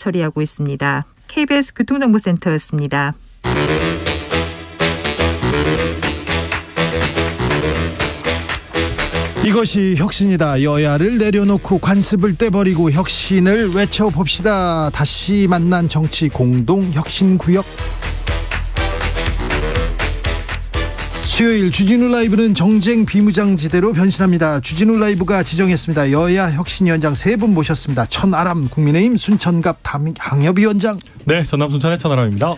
처리하고 있습니다. KBS 교통정보센터였습니다. 이것이 혁신이다. 여야를 내려놓고 관습을 떼버리고 혁신을 외쳐봅시다. 다시 만난 정치 공동혁신구역. 수요일 주진우 라이브는 정쟁 비무장지대로 변신합니다. 주진우 라이브가 지정했습니다. 여야 혁신위원장 3분 모셨습니다. 천아람 국민의힘 순천갑 당협위원장. 네, 전남 순천의 천아람입니다.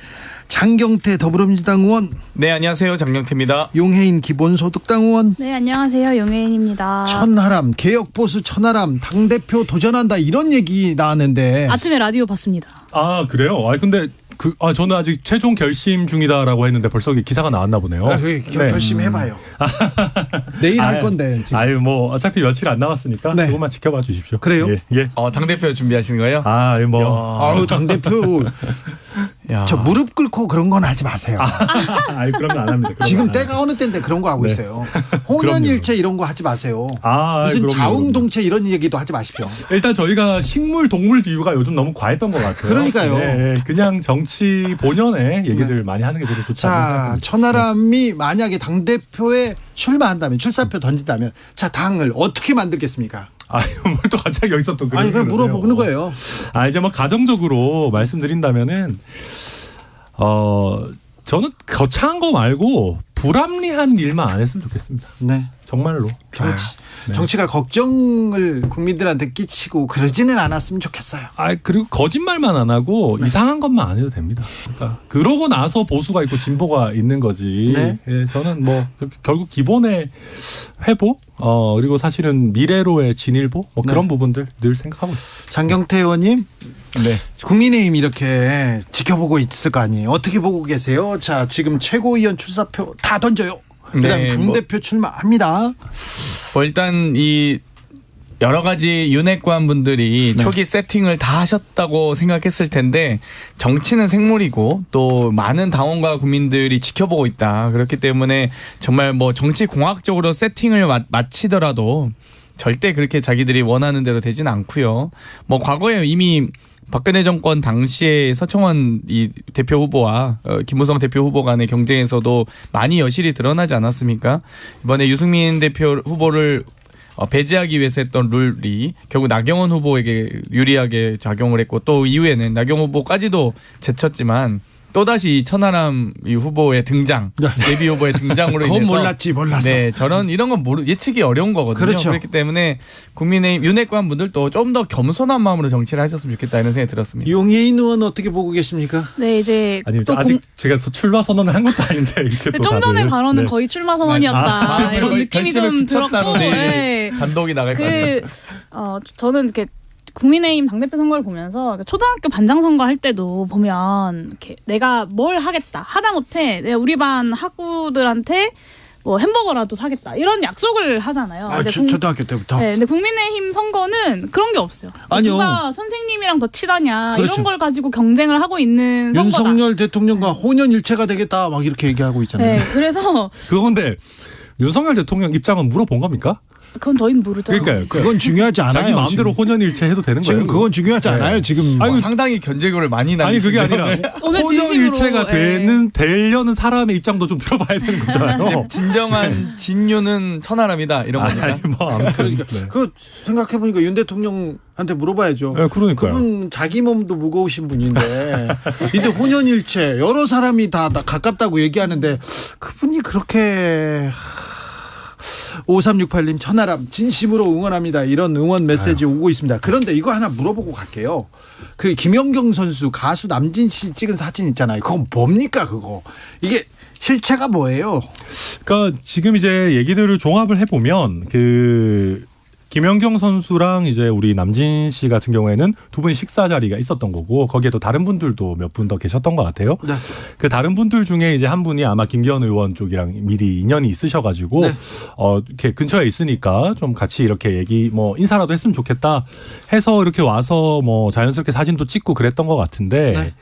장경태 더불어민주당 의원. 네, 안녕하세요. 장경태입니다. 용해인 기본소득당 의원. 네, 안녕하세요. 용혜인입니다. 천하람 개혁보수 천하람 당대표 도전한다 이런 얘기 나왔는데 아침에 라디오 봤습니다. 아, 그래요? 근데 저는 아직 최종 결심 중이다라고 했는데 벌써 기사가 나왔나 보네요. 결심해 봐요. 내일 할 건데 지금. 뭐 어차피 며칠 안 남았으니까 네. 조금만 지켜봐 주십시오. 그래요? 예. 당대표 준비하시는 거예요? 아유 당대표 저 무릎 꿇고 그런 건 하지 마세요. 그런 거 안 합니다. 지금 때가 어느 때인데 그런 거 하고 있어요. 홍련일체 이런 거 하지 마세요. 무슨 자웅동체 이런 얘기도 하지 마십시오. 일단 저희가 식물 동물 비유가 요즘 너무 과했던 것 같아요. 그러니까요. 네, 그냥 정치 본연의 얘기들 많이 하는 게 저도 좋지 않나. 자, 천하람이 만약에 당대표에 출마한다면 출사표 던진다면 자 당을 어떻게 만들겠습니까? 뭘 또 갑자기 여기서 또 그런 그냥 물어보는 거예요. 이제 뭐 가정적으로 말씀드린다면은 저는 거창한 거 말고 불합리한 일만 안 했으면 좋겠습니다. 네, 정말로. 정치가 걱정을 국민들한테 끼치고 그러지는 않았으면 좋겠어요. 그리고 거짓말만 안 하고 이상한 것만 안 해도 됩니다. 그러니까 그러고 나서 보수가 있고 진보가 있는 거지. 네. 예, 저는 뭐 결국 기본의 회복 그리고 사실은 미래로의 진일보 그런 부분들 늘 생각하고 있습니다. 장경태 의원님. 네. 국민의힘 이렇게 지켜보고 있을 거 아니에요. 어떻게 보고 계세요? 자, 지금 최고위원 출사표 다 던져요. 그다음 당대표 출마합니다. 일단 이 여러 가지 윤핵관 분들이 초기 세팅을 다 하셨다고 생각했을 텐데 정치는 생물이고 또 많은 당원과 국민들이 지켜보고 있다. 그렇기 때문에 정말 뭐 정치 공학적으로 세팅을 마치더라도 절대 그렇게 자기들이 원하는 대로 되지는 않고요. 뭐 과거에 이미 박근혜 정권 당시에 서청원 이 대표 후보와 김무성 대표 후보 간의 경쟁에서도 많이 여실히 드러나지 않았습니까? 이번에 유승민 대표 후보를 배제하기 위해서 했던 룰이 결국 나경원 후보에게 유리하게 작용을 했고 또 이후에는 나경원 후보까지도 제쳤지만 또다시 천하람 후보의 등장, 예비 후보의 등장으로 인해서 몰랐어. 네, 이런 건 예측이 어려운 거거든요. 그렇죠. 그렇기 때문에 국민의힘 윤핵관 분들도 좀 더 겸손한 마음으로 정치를 하셨으면 좋겠다 이런 생각이 들었습니다. 용해인 의원 어떻게 보고 계십니까? 네, 이제 또 아직 제가 출마 선언을 한 것도 아닌데 이렇게 또 좀 전에 다들. 발언은 거의 출마 선언이었다 이런 느낌이 좀 들었고 단독이 나갈 것 같아요. 저는 이렇게 국민의힘 당대표 선거를 보면서 초등학교 반장 선거 할 때도 보면 이렇게 내가 뭘 하겠다 하다못해 내가 우리 반 학우들한테 뭐 햄버거라도 사겠다 이런 약속을 하잖아요. 초등학교 때부터. 네, 근데 국민의힘 선거는 그런 게 없어요. 아니요. 누가 선생님이랑 더 친하냐 그렇죠. 이런 걸 가지고 경쟁을 하고 있는 선거다. 윤석열 대통령과 혼연일체가 되겠다 막 이렇게 얘기하고 있잖아요. 네, 그래서 그건데 윤석열 대통령 입장은 물어본 겁니까? 그건 저희는 모르죠. 그러니까요. 그건 중요하지 않아요. 자기 마음대로 혼연일체 해도 되는 거예요. 지금 그건 중요하지 않아요. 지금 상당히 견제구를 많이 아니 그게 날리시네요. 아니라 오늘 혼연일체가 진심으로, 되려는 사람의 입장도 좀 들어봐야 되는 거잖아요. 진정한 진유는 천하람이다 이런 겁니까? 아무튼 그 생각해 보니까 윤 대통령한테 물어봐야죠. 네, 그러니까요. 그분 자기 몸도 무거우신 분인데 근데 혼연일체 여러 사람이 다 가깝다고 얘기하는데 그분이 그렇게 5368님 천하람 진심으로 응원합니다. 이런 응원 메시지 오고 있습니다. 그런데 이거 하나 물어보고 갈게요. 그 김연경 선수 가수 남진 씨 찍은 사진 있잖아요. 그건 뭡니까 그거? 이게 실체가 뭐예요? 그러니까 지금 이제 얘기들을 종합을 해보면 김연경 선수랑 이제 우리 남진 씨 같은 경우에는 두 분이 식사 자리가 있었던 거고 거기에 또 다른 분들도 몇 분 더 계셨던 것 같아요. 네. 그 다른 분들 중에 이제 한 분이 아마 김기현 의원 쪽이랑 미리 인연이 있으셔가지고 네. 이렇게 근처에 있으니까 좀 같이 이렇게 인사라도 했으면 좋겠다 해서 이렇게 와서 자연스럽게 사진도 찍고 그랬던 것 같은데. 네.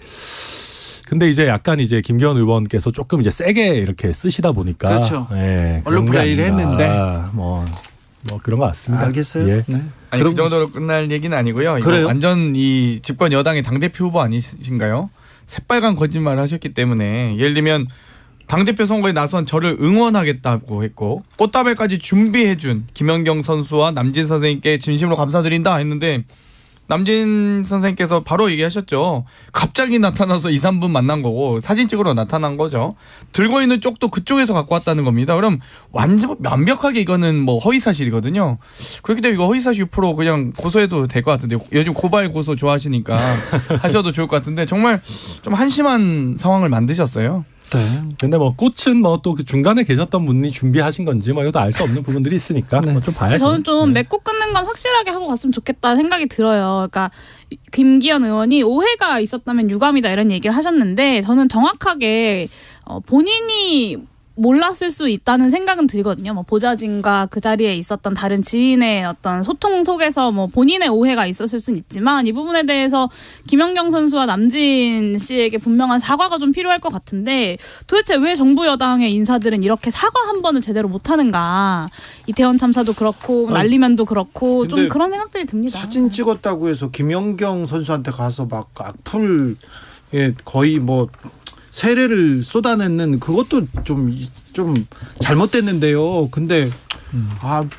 근데 이제 약간 이제 김기현 의원께서 조금 이제 세게 이렇게 쓰시다 보니까 그렇죠. 네, 언론 플레이를 했는데 뭐 그런 것 같습니다. 알겠어요. 예. 네. 아니 그 정도로 끝날 얘기는 아니고요. 이거 그래요? 완전 이 집권 여당의 당대표 후보 아니신가요? 새빨간 거짓말을 하셨기 때문에 예를 들면 당대표 선거에 나선 저를 응원하겠다고 했고 꽃다발까지 준비해준 김연경 선수와 남진 선생님께 진심으로 감사드린다 했는데 남진 선생님께서 바로 얘기하셨죠. 갑자기 나타나서 2, 3분 만난 거고 사진 찍으러 나타난 거죠. 들고 있는 쪽도 그쪽에서 갖고 왔다는 겁니다. 그럼 완벽하게 이거는 뭐 허위사실이거든요. 그렇기 때문에 이거 허위사실 6% 그냥 고소해도 될 것 같은데 요즘 고발 고소 좋아하시니까 하셔도 좋을 것 같은데 정말 좀 한심한 상황을 만드셨어요. 네. 근데 뭐 꽃은 뭐 또 그 중간에 계셨던 분이 준비하신 건지 뭐 이것도 알 수 없는 부분들이 있으니까 네. 뭐 좀 봐야죠. 저는 좀 네. 맺고 끊는 건 확실하게 하고 갔으면 좋겠다 생각이 들어요. 그러니까 김기현 의원이 오해가 있었다면 유감이다 이런 얘기를 하셨는데 저는 정확하게 본인이 몰랐을 수 있다는 생각은 들거든요. 뭐 보좌진과 그 자리에 있었던 다른 지인의 어떤 소통 속에서 뭐 본인의 오해가 있었을 수는 있지만 이 부분에 대해서 김연경 선수와 남진 씨에게 분명한 사과가 좀 필요할 것 같은데 도대체 왜 정부 여당의 인사들은 이렇게 사과 한 번을 제대로 못하는가. 이태원 참사도 그렇고 난리면도 그렇고 좀 그런 생각들이 듭니다. 사진 찍었다고 해서 김연경 선수한테 가서 막 악플에 거의 뭐 세례를 쏟아내는 그것도 좀 잘못됐는데요. 근데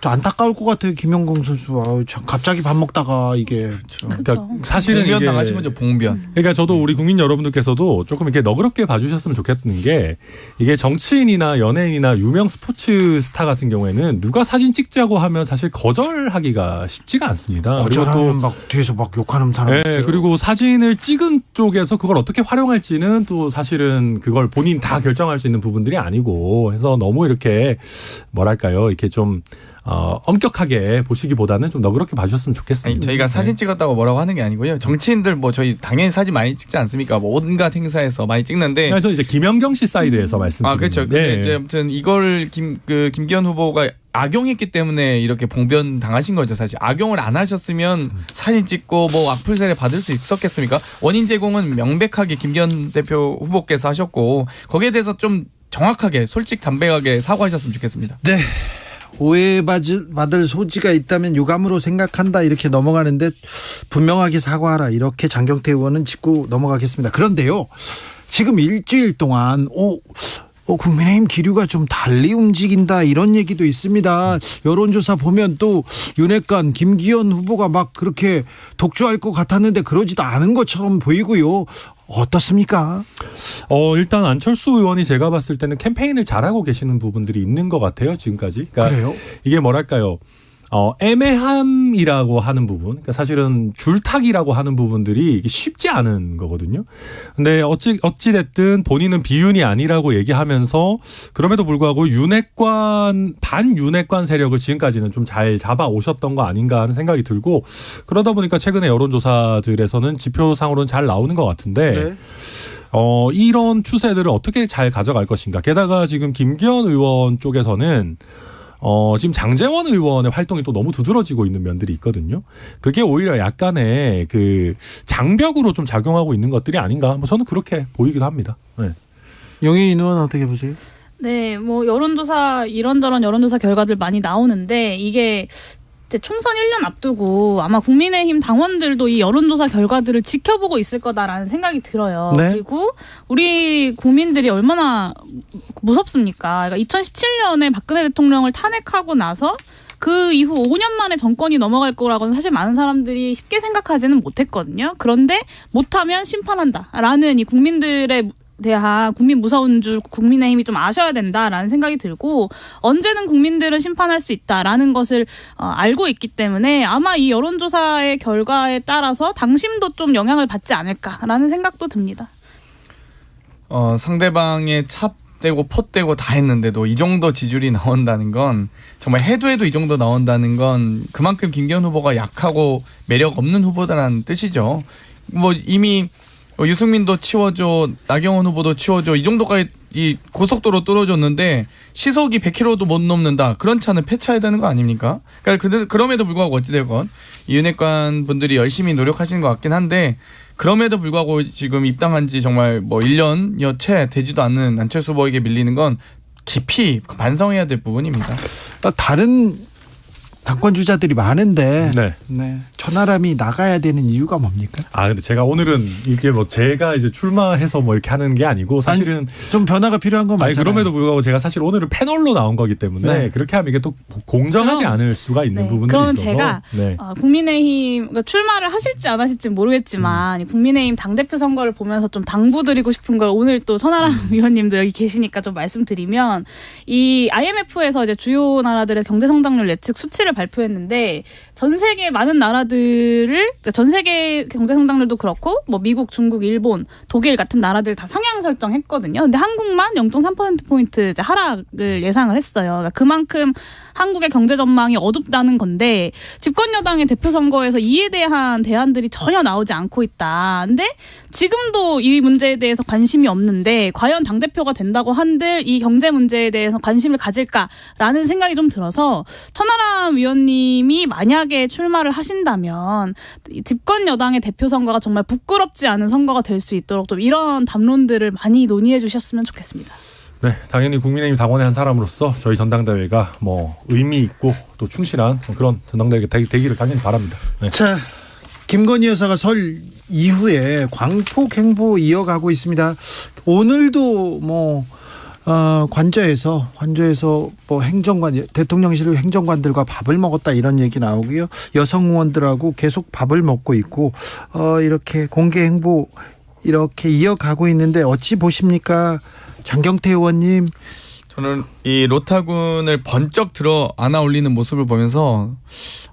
안타까울 것 같아요. 김연경 선수. 참 갑자기 밥 먹다가 이게 그러니까 사실은 봉변 이게 당하신 거죠. 봉변. 그러니까 저도 우리 국민 여러분들께서도 조금 이렇게 너그럽게 봐주셨으면 좋겠는 게 이게 정치인이나 연예인이나 유명 스포츠 스타 같은 경우에는 누가 사진 찍자고 하면 사실 거절하기가 쉽지가 않습니다. 거절하면 막 뒤에서 막 욕하는 사람 있어요. 네, 그리고 사진을 찍은 쪽에서 그걸 어떻게 활용할지는 또 사실은 그걸 본인 다 결정할 수 있는 부분들이 아니고 해서 너무 이렇게 뭐랄까요 이렇게 좀 엄격하게 보시기보다는 좀 너그럽게 봐주셨으면 좋겠습니다. 아니, 저희가 사진 찍었다고 뭐라고 하는 게 아니고요. 정치인들 뭐 저희 당연히 사진 많이 찍지 않습니까? 뭐 온갖 행사에서 많이 찍는데. 저 이제 김연경 씨 사이드에서 말씀드립니다. 그렇죠. 근데 이제 아무튼 이걸 김기현 후보가 악용했기 때문에 이렇게 봉변 당하신 거죠. 사실 악용을 안 하셨으면 사진 찍고 뭐 악플 세례 받을 수 있었겠습니까? 원인 제공은 명백하게 김기현 대표 후보께서 하셨고 거기에 대해서 좀 정확하게 솔직 담백하게 사과하셨으면 좋겠습니다. 네. 오해받을 소지가 있다면 유감으로 생각한다 이렇게 넘어가는데 분명하게 사과하라 이렇게 장경태 의원은 짚고 넘어가겠습니다. 그런데요. 지금 일주일 동안 국민의힘 기류가 좀 달리 움직인다 이런 얘기도 있습니다. 여론조사 보면 또 윤핵관 김기현 후보가 막 그렇게 독주할 것 같았는데 그러지도 않은 것처럼 보이고요. 어떻습니까? 일단 안철수 의원이 제가 봤을 때는 캠페인을 잘하고 계시는 부분들이 있는 것 같아요. 지금까지. 그러니까 그래요? 이게 뭐랄까요. 애매함이라고 하는 부분, 그러니까 사실은 줄타기라고 하는 부분들이 이게 쉽지 않은 거거든요. 근데 어찌 됐든 본인은 비윤이 아니라고 얘기하면서 그럼에도 불구하고 반윤핵관 세력을 지금까지는 좀 잘 잡아 오셨던 거 아닌가 하는 생각이 들고 그러다 보니까 최근에 여론조사들에서는 지표상으로는 잘 나오는 것 같은데. 네. 이런 추세들을 어떻게 잘 가져갈 것인가. 게다가 지금 김기현 의원 쪽에서는 지금 장제원 의원의 활동이 또 너무 두드러지고 있는 면들이 있거든요. 그게 오히려 약간의 그 장벽으로 좀 작용하고 있는 것들이 아닌가. 뭐 저는 그렇게 보이기도 합니다. 네. 영희인 의원 어떻게 보세요? 네, 뭐 여론조사 이런저런 여론조사 결과들 많이 나오는데 이게 이제 총선 1년 앞두고 아마 국민의힘 당원들도 이 여론조사 결과들을 지켜보고 있을 거다라는 생각이 들어요. 네. 그리고 우리 국민들이 얼마나 무섭습니까? 그러니까 2017년에 박근혜 대통령을 탄핵하고 나서 그 이후 5년 만에 정권이 넘어갈 거라고는 사실 많은 사람들이 쉽게 생각하지는 못했거든요. 그런데 못하면 심판한다라는 이 국민들의 대한 국민 무서운 줄 국민의힘이 좀 아셔야 된다라는 생각이 들고 언제는 국민들은 심판할 수 있다라는 것을 알고 있기 때문에 아마 이 여론조사의 결과에 따라서 당심도 좀 영향을 받지 않을까라는 생각도 듭니다. 상대방의 찹대고 폿대고 다 했는데도 이 정도 지지율이 나온다는 건 정말 해도 이 정도 나온다는 건 그만큼 김기현 후보가 약하고 매력 없는 후보다라는 뜻이죠. 뭐 이미 유승민도 치워줘, 나경원 후보도 치워줘 이 정도까지 이 고속도로 뚫어줬는데 시속이 100km도 못 넘는다. 그런 차는 폐차해야 되는 거 아닙니까? 그러니까 그럼에도 불구하고 어찌되건 이 윤핵관 분들이 열심히 노력하시는 것 같긴 한데 그럼에도 불구하고 지금 입당한 지 정말 뭐 1년여 채 되지도 않는 안철수 후보에게 밀리는 건 깊이 반성해야 될 부분입니다. 다른 당권 주자들이 많은데 네. 천하람이 나가야 되는 이유가 뭡니까? 근데 제가 오늘은 이게 뭐 제가 이제 출마해서 뭐 이렇게 하는 게 아니고 사실은 좀 변화가 필요한 건 맞잖아요. 그럼에도 불구하고 제가 사실 오늘은 패널로 나온 거기 때문에 그렇게 하면 이게 또 공정하지 않을 수가 있는 부분들이 그러면 있어서. 제가 국민의힘 그러니까 출마를 하실지 안 하실지 모르겠지만 국민의힘 당대표 선거를 보면서 좀 당부드리고 싶은 걸 오늘 또 천하람 위원님도 여기 계시니까 좀 말씀드리면 이 IMF에서 이제 주요 나라들의 경제 성장률 예측 수치를 발표했는데 전 세계 많은 나라들을 그러니까 전 세계 경제 성장률도 그렇고 뭐 미국, 중국, 일본, 독일 같은 나라들 다 상향 설정했거든요. 근데 한국만 0.3% 이제 하락을 예상을 했어요. 그러니까 그만큼 한국의 경제 전망이 어둡다는 건데 집권 여당의 대표 선거에서 이에 대한 대안들이 전혀 나오지 않고 있다. 근데 지금도 이 문제에 대해서 관심이 없는데 과연 당대표가 된다고 한들 이 경제 문제에 대해서 관심을 가질까라는 생각이 좀 들어서 천하람 위원님이 만약에 출마를 하신다면 집권 여당의 대표 선거가 정말 부끄럽지 않은 선거가 될 수 있도록 좀 이런 담론들을 많이 논의해 주셨으면 좋겠습니다. 네, 당연히 국민의힘 당원의 한 사람으로서 저희 전당대회가 뭐 의미 있고 또 충실한 그런 전당대회가 되기를 당연히 바랍니다. 네. 자, 김건희 여사가 설 이후에 광폭 행보 이어가고 있습니다. 오늘도 뭐 관저에서 뭐 행정관 대통령실 행정관들과 밥을 먹었다 이런 얘기 나오고요. 여성 의원들하고 계속 밥을 먹고 있고 이렇게 공개 행보 이렇게 이어가고 있는데 어찌 보십니까? 장경태 의원님. 저는 이 로타군을 번쩍 들어 안아 올리는 모습을 보면서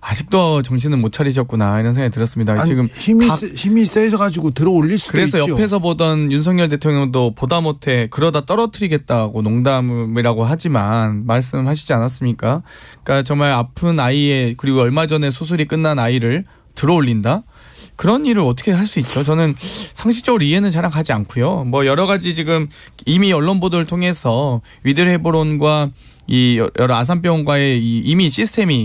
아직도 정신은 못 차리셨구나 이런 생각이 들었습니다. 아니, 지금 힘이 세서 가지고 들어 올릴 수도 그래서 있죠. 옆에서 보던 윤석열 대통령도 보다 못해 그러다 떨어뜨리겠다고 농담이라고 하지만 말씀하시지 않았습니까? 그러니까 정말 아픈 아이의 그리고 얼마 전에 수술이 끝난 아이를 들어 올린다? 그런 일을 어떻게 할 수 있죠? 저는 상식적으로 이해는 잘 가지 않고요. 뭐 여러 가지 지금 이미 언론 보도를 통해서 위들 헤브론과 이 여러 아산병원과의 이미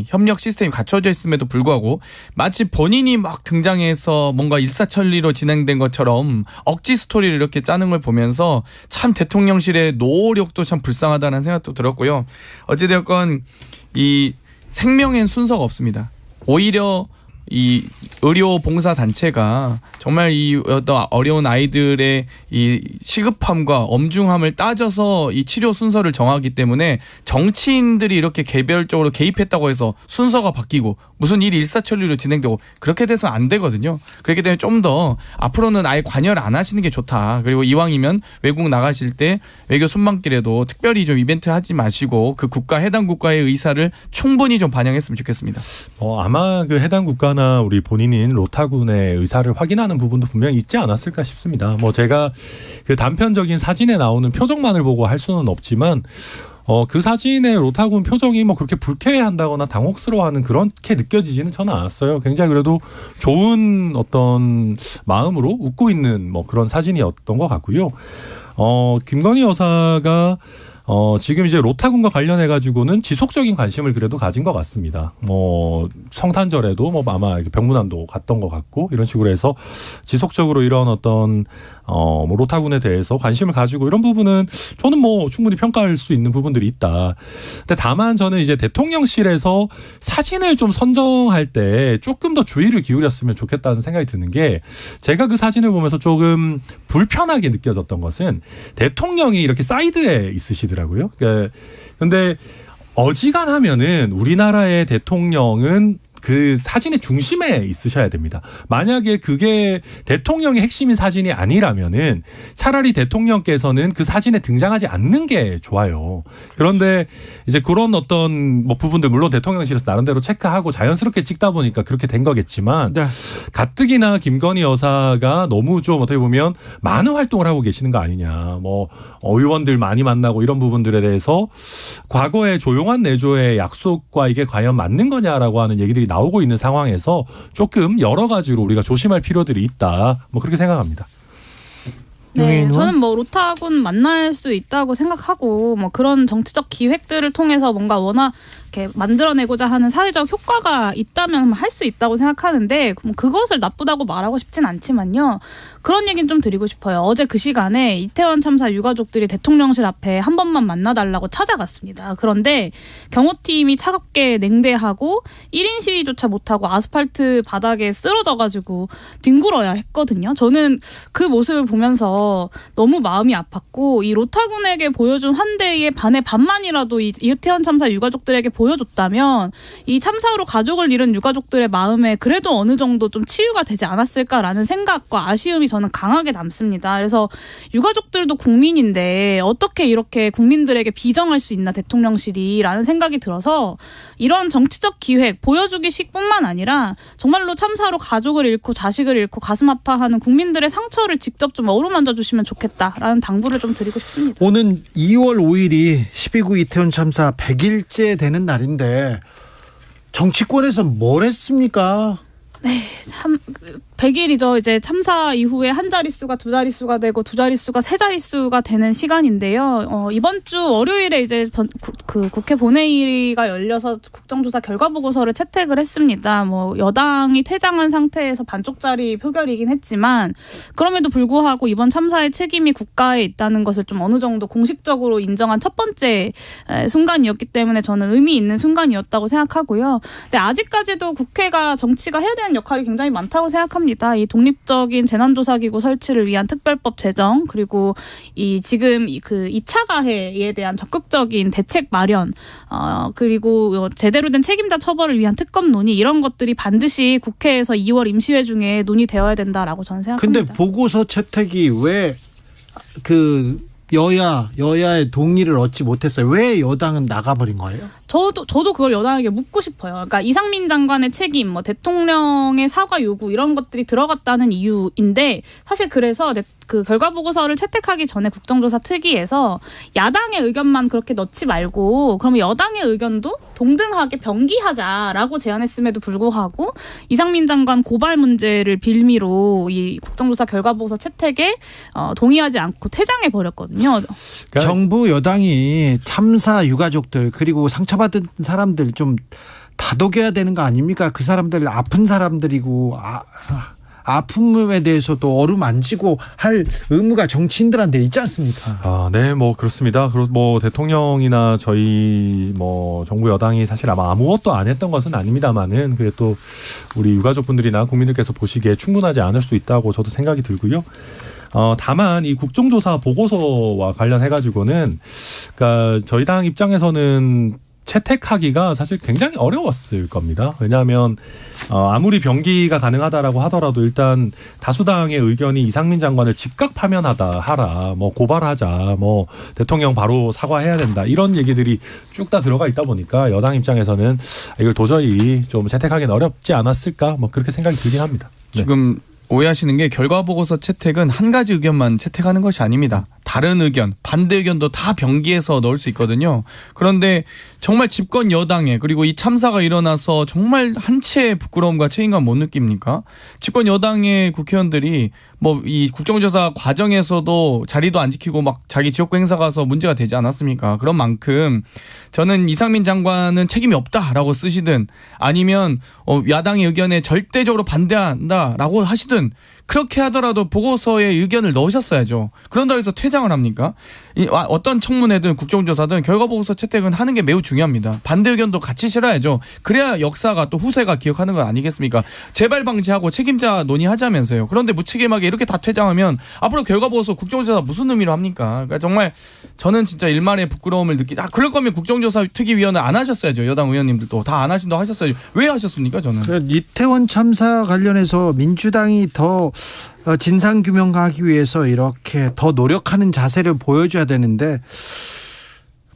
협력 시스템이 갖춰져 있음에도 불구하고 마치 본인이 막 등장해서 뭔가 일사천리로 진행된 것처럼 억지 스토리를 이렇게 짜는 걸 보면서 참 대통령실의 노력도 참 불쌍하다는 생각도 들었고요. 어찌되었건 이 생명엔 순서가 없습니다. 오히려 이 의료 봉사 단체가 정말 이 어려운 아이들의 이 시급함과 엄중함을 따져서 이 치료 순서를 정하기 때문에 정치인들이 이렇게 개별적으로 개입했다고 해서 순서가 바뀌고 무슨 일이 일사천리로 진행되고 그렇게 돼서 안 되거든요. 그렇기 때문에 좀 더 앞으로는 아예 관여를 안 하시는 게 좋다. 그리고 이왕이면 외국 나가실 때 외교 순방길에도 특별히 좀 이벤트 하지 마시고 그 해당 국가의 의사를 충분히 좀 반영했으면 좋겠습니다. 아마 그 해당 국가나 우리 본인인 로타군의 의사를 확인하는 부분도 분명히 있지 않았을까 싶습니다. 뭐 제가 그 단편적인 사진에 나오는 표정만을 보고 할 수는 없지만 그 사진의 로타군 표정이 뭐 그렇게 불쾌해한다거나 당혹스러워하는 그렇게 느껴지지는 저는 않았어요. 굉장히 그래도 좋은 어떤 마음으로 웃고 있는 뭐 그런 사진이었던 것 같고요. 김건희 여사가 지금 이제 로타군과 관련해 가지고는 지속적인 관심을 그래도 가진 것 같습니다. 뭐 성탄절에도 뭐 아마 병문안도 갔던 것 같고 이런 식으로 해서 지속적으로 이런 어떤 뭐 로타군에 대해서 관심을 가지고 이런 부분은 저는 뭐 충분히 평가할 수 있는 부분들이 있다. 근데 다만 저는 이제 대통령실에서 사진을 좀 선정할 때 조금 더 주의를 기울였으면 좋겠다는 생각이 드는 게 제가 그 사진을 보면서 조금 불편하게 느껴졌던 것은 대통령이 이렇게 사이드에 있으시더라고요. 근데 어지간하면은 우리나라의 대통령은 그 사진의 중심에 있으셔야 됩니다. 만약에 그게 대통령의 핵심인 사진이 아니라면은 차라리 대통령께서는 그 사진에 등장하지 않는 게 좋아요. 그런데 이제 그런 어떤 뭐 부분들 물론 대통령실에서 나름대로 체크하고 자연스럽게 찍다 보니까 그렇게 된 거겠지만 가뜩이나 김건희 여사가 너무 좀 어떻게 보면 많은 활동을 하고 계시는 거 아니냐. 뭐 의원들 많이 만나고 이런 부분들에 대해서 과거에 조용한 내조의 약속과 이게 과연 맞는 거냐라고 하는 얘기들이 나오고 있는 상황에서 조금 여러 가지로 우리가 조심할 필요들이 있다. 뭐 그렇게 생각합니다. 네, 저는 뭐 로타군 만날 수 있다고 생각하고 뭐 그런 정치적 기획들을 통해서 뭔가 이렇게 만들어내고자 하는 사회적 효과가 있다면 할 수 있다고 생각하는데 그것을 나쁘다고 말하고 싶진 않지만요. 그런 얘기는 좀 드리고 싶어요. 어제 그 시간에 이태원 참사 유가족들이 대통령실 앞에 한 번만 만나달라고 찾아갔습니다. 그런데 경호팀이 차갑게 냉대하고 1인 시위조차 못하고 아스팔트 바닥에 쓰러져가지고 뒹굴어야 했거든요. 저는 그 모습을 보면서 너무 마음이 아팠고 이 로타군에게 보여준 환대의 반의 반만이라도 이 이태원 참사 유가족들에게 보여줬다면 이 참사로 가족을 잃은 유가족들의 마음에 그래도 어느 정도 좀 치유가 되지 않았을까라는 생각과 아쉬움이 저는 강하게 남습니다. 그래서 유가족들도 국민인데 어떻게 이렇게 국민들에게 비정할 수 있나 대통령실이라는 생각이 들어서 이런 정치적 기획 보여주기식뿐만 아니라 정말로 참사로 가족을 잃고 자식을 잃고 가슴 아파하는 국민들의 상처를 직접 좀 어루만져 주시면 좋겠다라는 당부를 좀 드리고 싶습니다. 오는 2월 5일이 12구 이태원 참사 100일째 되는 날인데 정치권에서 뭘 했습니까? 네, 참 100일이죠. 이제 참사 이후에 한 자릿수가 두 자릿수가 되고 두 자릿수가 세 자릿수가 되는 시간인데요. 이번 주 월요일에 이제 국회 본회의가 열려서 국정조사 결과 보고서를 채택을 했습니다. 뭐 여당이 퇴장한 상태에서 반쪽짜리 표결이긴 했지만 그럼에도 불구하고 이번 참사의 책임이 국가에 있다는 것을 좀 어느 정도 공식적으로 인정한 첫 번째 순간이었기 때문에 저는 의미 있는 순간이었다고 생각하고요. 근데 아직까지도 국회가 정치가 해야 되는 역할이 굉장히 많다고 생각합니다. 이 독립적인 재난조사기구 설치를 위한 특별법 제정 그리고 이 지금 그 2차 가해에 대한 적극적인 대책 마련 그리고 제대로 된 책임자 처벌을 위한 특검 논의 이런 것들이 반드시 국회에서 2월 임시회 중에 논의되어야 된다라고 저는 생각합니다. 근데 보고서 채택이 왜 여야의 동의를 얻지 못했어요? 왜 여당은 나가버린 거예요? 저도 그걸 여당에게 묻고 싶어요. 그러니까 이상민 장관의 책임, 뭐 대통령의 사과 요구 이런 것들이 들어갔다는 이유인데 사실 그래서 그 결과 보고서를 채택하기 전에 국정조사 특위에서 야당의 의견만 그렇게 넣지 말고 그러면 여당의 의견도 동등하게 병기하자라고 제안했음에도 불구하고 이상민 장관 고발 문제를 빌미로 이 국정조사 결과 보고서 채택에 동의하지 않고 퇴장해 버렸거든요. 그러니까 정부 여당이 참사 유가족들 그리고 상처받은 사람들 좀 다독여야 되는 거 아닙니까? 그 사람들 아픈 사람들이고 아픔에 대해서도 어루만지고 할 의무가 정치인들한테 있지 않습니까? 네, 뭐 그렇습니다. 뭐 대통령이나 저희 뭐 정부 여당이 사실 아마 아무것도 안 했던 것은 아닙니다만은 그래도 우리 유가족분들이나 국민들께서 보시기에 충분하지 않을 수 있다고 저도 생각이 들고요. 다만 이 국정조사 보고서와 관련해 가지고는 그러니까 저희 당 입장에서는 채택하기가 사실 굉장히 어려웠을 겁니다. 왜냐하면 아무리 병기가 가능하다라고 하더라도 일단 다수당의 의견이 이상민 장관을 즉각 파면하다 하라, 뭐 고발하자, 뭐 대통령 바로 사과해야 된다 이런 얘기들이 쭉 다 들어가 있다 보니까 여당 입장에서는 이걸 도저히 좀 채택하기는 어렵지 않았을까, 뭐 그렇게 생각이 들긴 합니다. 네. 지금 오해하시는 게 결과보고서 채택은 한 가지 의견만 채택하는 것이 아닙니다. 다른 의견, 반대 의견도 다 병기해서 넣을 수 있거든요. 그런데 정말 집권 여당에 그리고 이 참사가 일어나서 정말 한치의 부끄러움과 책임감 못 느낍니까? 집권 여당의 국회의원들이 뭐 이 국정조사 과정에서도 자리도 안 지키고 막 자기 지역구 행사 가서 문제가 되지 않았습니까? 그런 만큼 저는 이상민 장관은 책임이 없다라고 쓰시든 아니면 야당의 의견에 절대적으로 반대한다라고 하시든 그렇게 하더라도 보고서에 의견을 넣으셨어야죠. 그런다고 해서 퇴장을 합니까? 어떤 청문회든 국정조사든 결과보고서 채택은 하는 게 매우 중요합니다. 반대 의견도 같이 실어야죠. 그래야 역사가 또 후세가 기억하는 건 아니겠습니까? 재발 방지하고 책임자 논의하자면서요. 그런데 무책임하게 이렇게 다 퇴장하면 앞으로 결과보고서 국정조사 무슨 의미로 합니까? 그러니까 정말 저는 진짜 일말의 부끄러움을 그럴 거면 국정조사 특위위원회 안 하셨어야죠. 여당 의원님들도 다 안 하신다고 하셨어야죠. 왜 하셨습니까? 저는. 이태원 참사 관련해서 민주당이 더 진상규명하기 위해서 이렇게 더 노력하는 자세를 보여줘야 되는데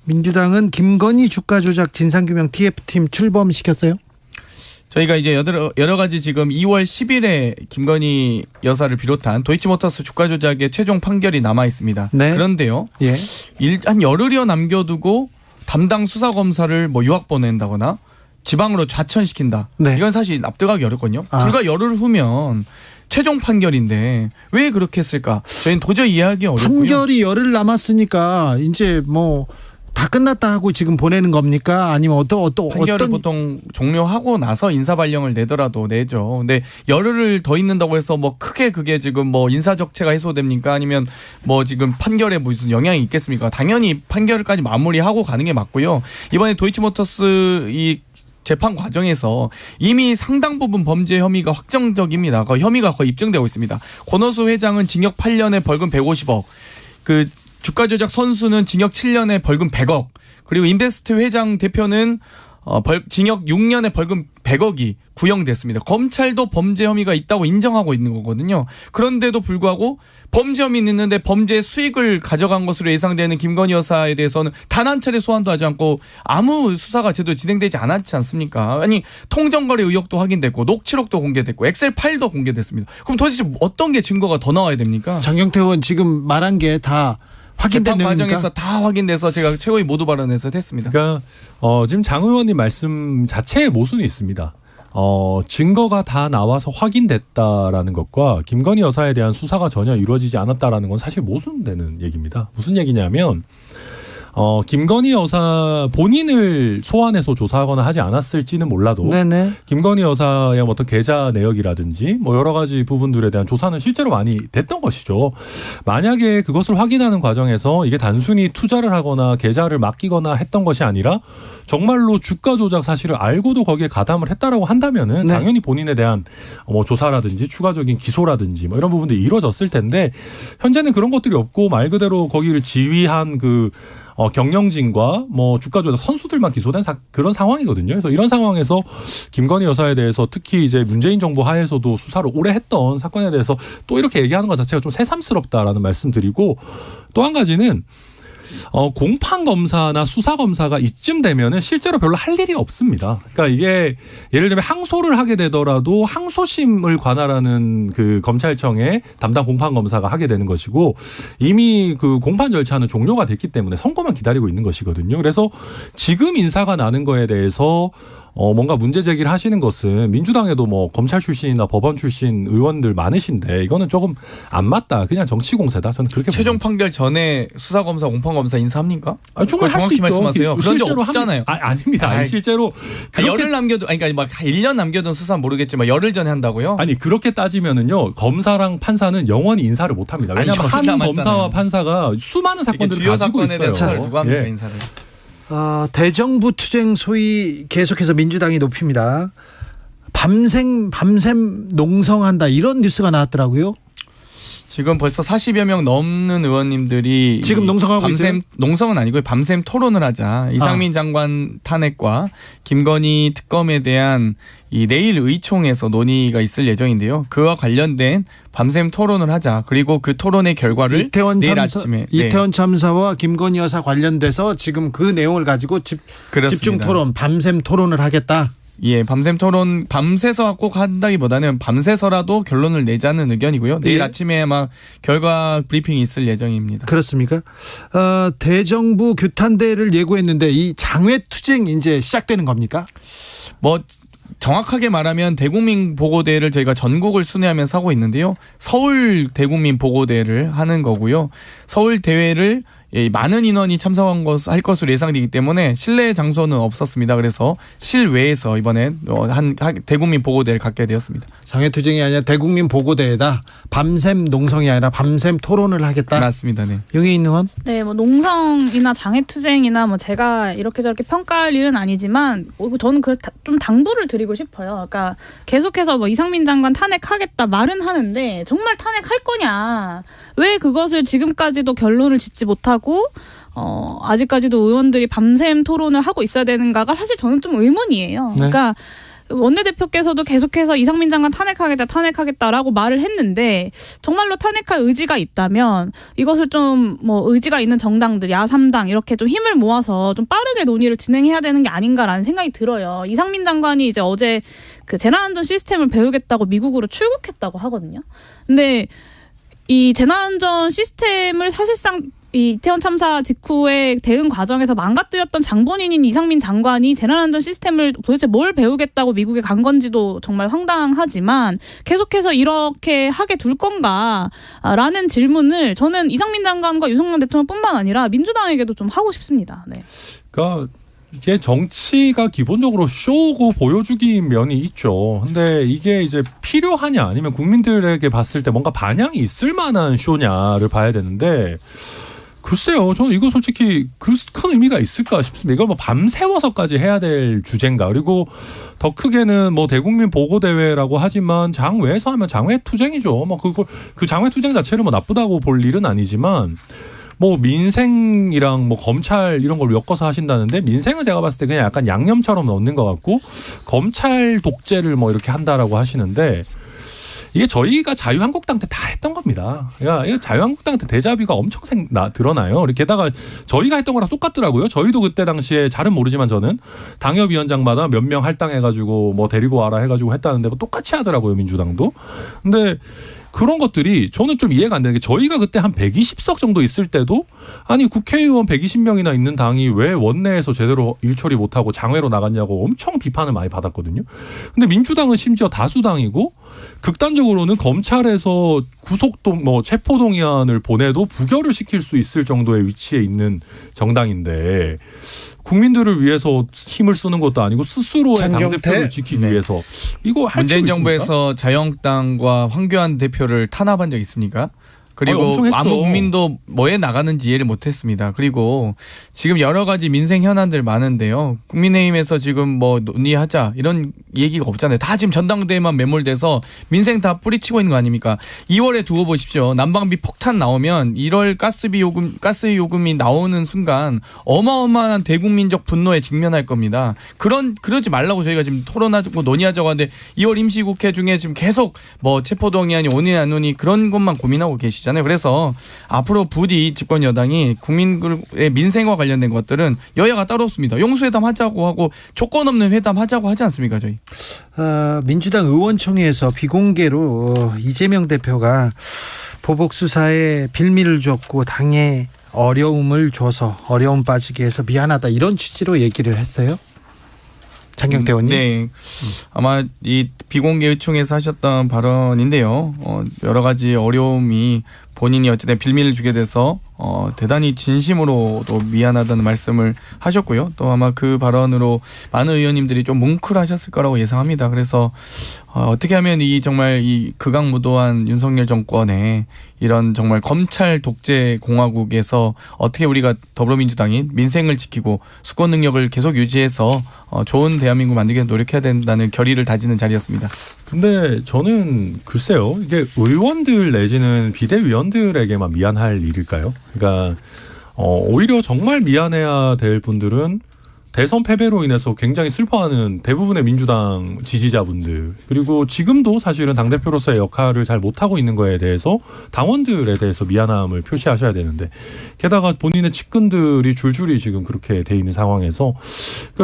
민주당은 김건희 주가 조작 진상규명 TF팀 출범시켰어요? 저희가 이제 여러 가지 지금 2월 10일에 김건희 여사를 비롯한 도이치모터스 주가 조작의 최종 판결이 남아 있습니다. 네. 그런데요. 예. 한 열흘여 남겨두고 담당 수사검사를 뭐 유학 보낸다거나 지방으로 좌천시킨다. 네. 이건 사실 납득하기 어렵거든요. 불과 열흘 후면 최종 판결인데 왜 그렇게 했을까? 저희는 도저히 이해하기 어렵고요. 판결이 열흘 남았으니까 이제 뭐 다 끝났다 하고 지금 보내는 겁니까? 아니면 판결을 보통 종료하고 나서 인사 발령을 내더라도 내죠. 근데 열흘을 더 있는다고 해서 뭐 크게 그게 지금 뭐 인사 적체가 해소됩니까? 아니면 뭐 지금 판결에 무슨 영향이 있겠습니까? 당연히 판결까지 마무리하고 가는 게 맞고요. 이번에 도이치모터스 이 재판 과정에서 이미 상당 부분 범죄 혐의가 확정적입니다. 그 혐의가 거의 입증되고 있습니다. 권오수 회장은 징역 8년에 벌금 150억. 그 주가 조작 선수는 징역 7년에 벌금 100억. 그리고 인베스트 회장 대표는 징역 6년에 벌금 100억이 구형됐습니다. 검찰도 범죄 혐의가 있다고 인정하고 있는 거거든요. 그런데도 불구하고 범죄 혐의는 있는데 범죄 수익을 가져간 것으로 예상되는 김건희 여사에 대해서는 단 한 차례 소환도 하지 않고 아무 수사가 제대로 진행되지 않았지 않습니까? 아니 통정거래 의혹도 확인됐고 녹취록도 공개됐고 엑셀 파일도 공개됐습니다. 그럼 도대체 어떤 게 증거가 더 나와야 됩니까? 장경태 의원 지금 말한 게 다 확인된 재판 과정에서 다 확인돼서 제가 최고위 모두 발언에서 했습니다. 그러니까 지금 장 의원님 말씀 자체에 모순이 있습니다. 증거가 다 나와서 확인됐다라는 것과 김건희 여사에 대한 수사가 전혀 이루어지지 않았다라는 건 사실 모순되는 얘기입니다. 무슨 얘기냐면 김건희 여사 본인을 소환해서 조사하거나 하지 않았을지는 몰라도 네네. 김건희 여사의 어떤 계좌 내역이라든지 뭐 여러 가지 부분들에 대한 조사는 실제로 많이 됐던 것이죠. 만약에 그것을 확인하는 과정에서 이게 단순히 투자를 하거나 계좌를 맡기거나 했던 것이 아니라 정말로 주가 조작 사실을 알고도 거기에 가담을 했다라고 한다면은 네. 당연히 본인에 대한 뭐 조사라든지 추가적인 기소라든지 뭐 이런 부분들이 이루어졌을 텐데 현재는 그런 것들이 없고 말 그대로 거기를 지휘한 그 경영진과 뭐 주가 조작 선수들만 기소된 그런 상황이거든요. 그래서 이런 상황에서 김건희 여사에 대해서 특히 이제 문재인 정부 하에서도 수사를 오래 했던 사건에 대해서 또 이렇게 얘기하는 것 자체가 좀 새삼스럽다라는 말씀드리고 또 한 가지는 공판 검사나 수사 검사가 이쯤 되면은 실제로 별로 할 일이 없습니다. 그러니까 이게 예를 들면 항소를 하게 되더라도 항소심을 관할하는 그 검찰청의 담당 공판 검사가 하게 되는 것이고 이미 그 공판 절차는 종료가 됐기 때문에 선고만 기다리고 있는 것이거든요. 그래서 지금 인사가 나는 거에 대해서 뭔가 문제 제기를 하시는 것은 민주당에도 뭐 검찰 출신이나 법원 출신 의원들 많으신데 이거는 조금 안 맞다. 그냥 정치 공세다. 저는 그렇게 최종 판결 전에 수사검사, 공판검사 인사합니까? 충분히 할 수 있죠. 말씀하세요. 그런 적 없잖아요. 아닙니다. 실제로 열흘 남겨도 그러니까 막 1년 남겨둔 수사는 모르겠지만 열흘 전에 한다고요? 아니 그렇게 따지면은요 검사랑 판사는 영원히 인사를 못 합니다. 왜냐하면 한 검사와 판사가 수많은 사건들을 가지고 있어요. 누가 합니까 인사를? 대정부 투쟁 소위 계속해서 민주당이 높입니다. 밤샘 농성한다 이런 뉴스가 나왔더라고요. 지금 벌써 40여 명 넘는 의원님들이 지금 농성하고 있어요? 농성은 아니고요. 밤샘 토론을 하자. 이상민 장관 탄핵과 김건희 특검에 대한 이 내일 의총에서 논의가 있을 예정인데요. 그와 관련된 밤샘 토론을 하자. 그리고 그 토론의 결과를 내일 아침에 이태원 참사와 김건희 여사 관련돼서 지금 그 내용을 가지고 집중 토론, 밤샘 토론을 하겠다. 예, 밤샘 토론 밤새서 꼭 한다기보다는 밤새서라도 결론을 내자는 의견이고요. 내일 아침에 아마 결과 브리핑이 있을 예정입니다. 그렇습니까? 대정부 규탄대를 예고했는데 이 장외투쟁 이제 시작되는 겁니까? 뭐 정확하게 말하면 대국민 보고대를 저희가 전국을 순회하면서 하고 있는데요. 서울 대국민 보고대를 하는 거고요. 서울 대회를 많은 인원이 할 것으로 예상되기 때문에 실내 장소는 없었습니다. 그래서 실외에서 이번에 한 대국민 보고대를 갖게 되었습니다. 장외투쟁이 아니라 대국민 보고대회다. 밤샘 농성이 아니라 밤샘 토론을 하겠다. 맞습니다. 네. 용해인 의원? 네, 뭐 농성이나 장외투쟁이나 뭐 제가 이렇게 저렇게 평가할 일은 아니지만 저는 좀 당부를 드리고 싶어요. 그러니까 계속해서 뭐 이상민 장관 탄핵하겠다 말은 하는데 정말 탄핵할 거냐? 왜 그것을 지금까지도 결론을 짓지 못하고 아직까지도 의원들이 밤샘 토론을 하고 있어야 되는가가 사실 저는 좀 의문이에요. 네. 그러니까 원내대표께서도 계속해서 이상민 장관 탄핵하겠다라고 말을 했는데 정말로 탄핵할 의지가 있다면 이것을 좀 뭐 의지가 있는 정당들 야3당 이렇게 좀 힘을 모아서 좀 빠르게 논의를 진행해야 되는 게 아닌가라는 생각이 들어요. 이상민 장관이 이제 어제 그 재난안전 시스템을 배우겠다고 미국으로 출국했다고 하거든요. 근데 이 재난안전 시스템을 사실상 이 이태원 참사 직후에 대응 과정에서 망가뜨렸던 장본인인 이상민 장관이 재난안전 시스템을 도대체 뭘 배우겠다고 미국에 간 건지도 정말 황당하지만 계속해서 이렇게 하게 둘 건가라는 질문을 저는 이상민 장관과 유승만 대통령뿐만 아니라 민주당에게도 좀 하고 싶습니다. 네. 그러니까 이게 정치가 기본적으로 쇼고 보여주기 면이 있죠. 근데 이게 이제 필요하냐 아니면 국민들에게 봤을 때 뭔가 반향이 있을 만한 쇼냐를 봐야 되는데 글쎄요. 저는 이거 솔직히 큰 의미가 있을까 싶습니다. 이걸 뭐 밤새워서까지 해야 될 주제인가. 그리고 더 크게는 뭐 대국민 보고대회라고 하지만 장외에서 하면 장외투쟁이죠. 뭐 그 장외투쟁 자체를 뭐 나쁘다고 볼 일은 아니지만 뭐 민생이랑 뭐 검찰 이런 걸 엮어서 하신다는데 민생은 제가 봤을 때 그냥 약간 양념처럼 넣는 것 같고 검찰 독재를 뭐 이렇게 한다라고 하시는데 이게 저희가 자유한국당 때 다 했던 겁니다. 그러니까 자유한국당 때 데자뷰가 엄청 드러나요. 게다가 저희가 했던 거랑 똑같더라고요. 저희도 그때 당시에 잘은 모르지만 저는 당협위원장마다 몇 명 할당해가지고 뭐 데리고 와라 해가지고 했다는데 뭐 똑같이 하더라고요. 민주당도. 근데 그런 것들이 저는 좀 이해가 안 되는 게 저희가 그때 한 120석 정도 있을 때도 아니 국회의원 120명이나 있는 당이 왜 원내에서 제대로 일처리 못하고 장외로 나갔냐고 엄청 비판을 많이 받았거든요. 근데 민주당은 심지어 다수당이고 극단적으로는 검찰에서 구속동 뭐 체포동의안을 보내도 부결을 시킬 수 있을 정도의 위치에 있는 정당인데 국민들을 위해서 힘을 쓰는 것도 아니고 스스로의 당대표를 지키기 위해서 이거 할 문재인 필요 정부에서 자유한국당과 황교안 대표를 탄압한 적 있습니까? 그리고 아무 국민도 뭐에 나가는지 이해를 못했습니다. 그리고 지금 여러 가지 민생 현안들 많은데요. 국민의힘에서 지금 뭐 논의하자 이런 얘기가 없잖아요. 다 지금 전당대회만 매몰돼서 민생 다 뿌리치고 있는 거 아닙니까? 2월에 두고 보십시오. 난방비 폭탄 나오면 1월 가스 요금이 나오는 순간 어마어마한 대국민적 분노에 직면할 겁니다. 그러지 말라고 저희가 지금 토론하고 논의하자고 하는데 2월 임시국회 중에 지금 계속 뭐 체포동의안이 오니 안 오니 그런 것만 고민하고 계시죠. 그래서 앞으로 부디 집권 여당이 국민의 민생과 관련된 것들은 여야가 따로 없습니다. 용수회담 하자고 하고 조건 없는 회담 하자고 하지 않습니까 저희? 민주당 의원총회에서 비공개로 이재명 대표가 보복 수사에 빌미를 줬고 당에 어려움을 줘서 어려움 빠지게 해서 미안하다 이런 취지로 얘기를 했어요. 장경태 의원님. 네, 아마 이 비공개 의총에서 하셨던 발언인데요. 여러 가지 어려움이 본인이 어쨌든 빌미를 주게 돼서 대단히 진심으로 또 미안하다는 말씀을 하셨고요. 또 아마 그 발언으로 많은 의원님들이 좀 뭉클하셨을 거라고 예상합니다. 그래서 어떻게 하면 이 정말 이 극악무도한 윤석열 정권의 이런 정말 검찰 독재 공화국에서 어떻게 우리가 더불어민주당이 민생을 지키고 수권 능력을 계속 유지해서 좋은 대한민국 만들기 위해 노력해야 된다는 결의를 다지는 자리였습니다. 근데 저는 글쎄요. 이게 의원들 내지는 비대위원들에게만 미안할 일일까요? 그러니까 오히려 정말 미안해야 될 분들은 대선 패배로 인해서 굉장히 슬퍼하는 대부분의 민주당 지지자분들 그리고 지금도 사실은 당대표로서의 역할을 잘 못하고 있는 거에 대해서 당원들에 대해서 미안함을 표시하셔야 되는데 게다가 본인의 측근들이 줄줄이 지금 그렇게 돼 있는 상황에서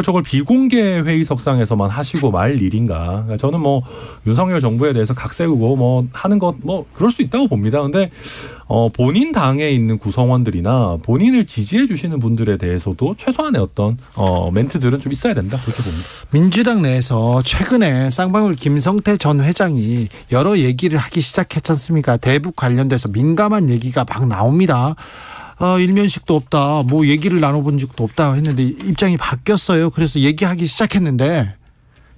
저걸 비공개 회의석상에서만 하시고 말 일인가. 그러니까 저는 뭐 윤석열 정부에 대해서 각 세우고 뭐 하는 것 뭐 그럴 수 있다고 봅니다. 근데 본인 당에 있는 구성원들이나 본인을 지지해 주시는 분들에 대해서도 최소한의 어떤 멘트들은 좀 있어야 된다 그렇게 봅니다. 민주당 내에서 최근에 쌍방울 김성태 전 회장이 여러 얘기를 하기 시작했지 않습니까? 대북 관련돼서 민감한 얘기가 막 나옵니다. 일면식도 없다. 뭐 얘기를 나눠본 적도 없다 했는데 입장이 바뀌었어요. 그래서 얘기하기 시작했는데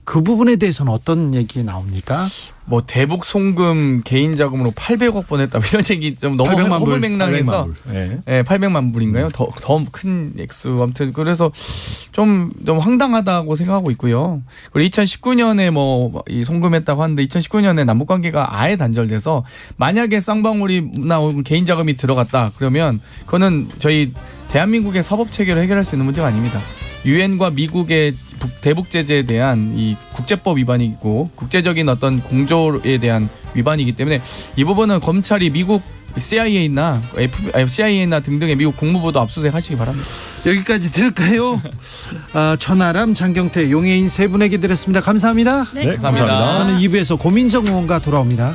그 부분에 대해서는 어떤 얘기 나옵니까? 뭐 대북 송금 개인 자금으로 800억 보냈다 이런 얘기 좀 너무 허물맹랑해서 800만 불인가요? 더 큰 액수 아무튼 그래서 좀 황당하다고 생각하고 있고요. 그리고 2019년에 뭐 이 송금했다고 하는데 2019년에 남북 관계가 아예 단절돼서 만약에 쌍방울이 나온 개인 자금이 들어갔다 그러면 그거는 저희 대한민국의 사법 체계로 해결할 수 있는 문제가 아닙니다. 유엔과 미국의 대북 제재에 대한 이 국제법 위반이고 국제적인 어떤 공조에 대한 위반이기 때문에 이 부분은 검찰이 미국 CIA나 등등의 미국 국무부도 압수수색 하시기 바랍니다. 여기까지 들을까요? 천하람, 장경태, 용해인 세 분에게 드렸습니다. 감사합니다. 네. 감사합니다. 저는 2부에서 고민정 의원과 돌아옵니다.